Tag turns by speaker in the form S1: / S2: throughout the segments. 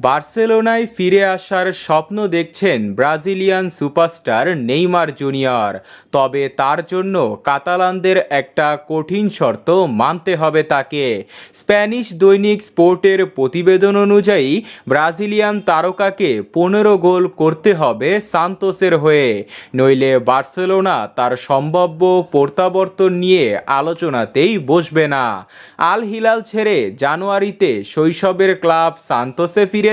S1: বার্সেলোনায় ফিরে আসার স্বপ্ন দেখছেন ব্রাজিলিয়ান সুপারস্টার নেইমার জুনিয়র। তবে তার জন্য কাতালানদের একটা কঠিন শর্ত মানতে হবে তাকে। স্প্যানিশ দৈনিক স্পোর্টের প্রতিবেদন অনুযায়ী ব্রাজিলিয়ান তারকাকে 15 গোল করতে হবে সান্তোসের হয়ে, নইলে বার্সেলোনা তার সম্ভাব্য প্রত্যাবর্তন নিয়ে আলোচনাতেই বসবে না। আল হিলাল ছেড়ে জানুয়ারিতে শৈশবের ক্লাব সান্তোসে ফিরেছেন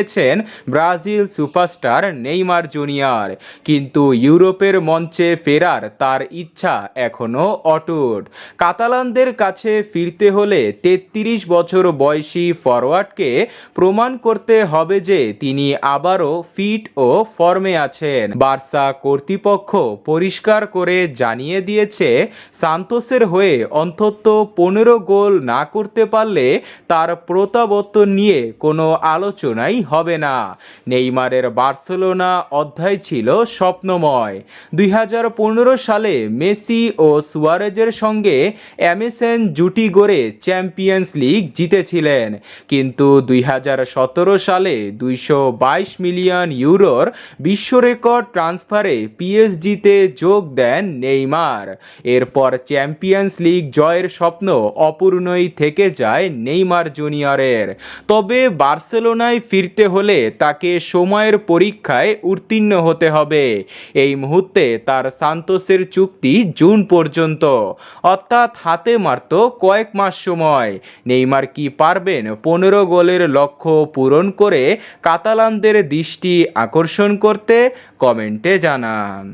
S1: ব্রাজিল সুপারস্টার নেইমার জুনিয়র, কিন্তু ইউরোপের মঞ্চে ফেরার তার ইচ্ছা এখনও অটুট। কাতালানদের কাছে ফিরতে হলে 33 বছর বয়সী ফরওয়ার্ডকে প্রমাণ করতে হবে যে তিনি আবারও ফিট ও ফর্মে আছেন। বার্সা কর্তৃপক্ষ পরিষ্কার করে জানিয়ে দিয়েছে, সান্তোসের হয়ে অন্তত 15 গোল না করতে পারলে তার প্রত্যাবর্তন নিয়ে কোনো আলোচনাই হবে না। নেইমারের বার্সেলোনা অধ্যায় ছিল স্বপ্নময়। 2015 সালে মেসি ও সুয়ারেজের সঙ্গে এমএসএন জুটি গড়ে চ্যাম্পিয়ন্স লিগ জিতেছিলেন, কিন্তু 2017 সালে 222 মিলিয়ন ইউরোর বিশ্ব রেকর্ড ট্রান্সফারে পিএসজিতে যোগ দেন নেইমার। এরপর চ্যাম্পিয়ন্স লিগ জয়ের স্বপ্ন অপূর্ণই থেকে যায় নেইমার জুনিয়রের। তবে বার্সেলোনায় ফিরতে হলে তাকে সময়ের পরীক্ষায় উত্তীর্ণ হতে হবে। এই মুহূর্তে তার সান্তোসের চুক্তি জুন পর্যন্ত, অর্থাৎ হাতে মাত্র কয়েক মাস সময়। নেইমার কি পারবেন 15 গোলের লক্ষ্য পূরণ করে কাতালানদের দৃষ্টি আকর্ষণ করতে? কমেন্টে জানান।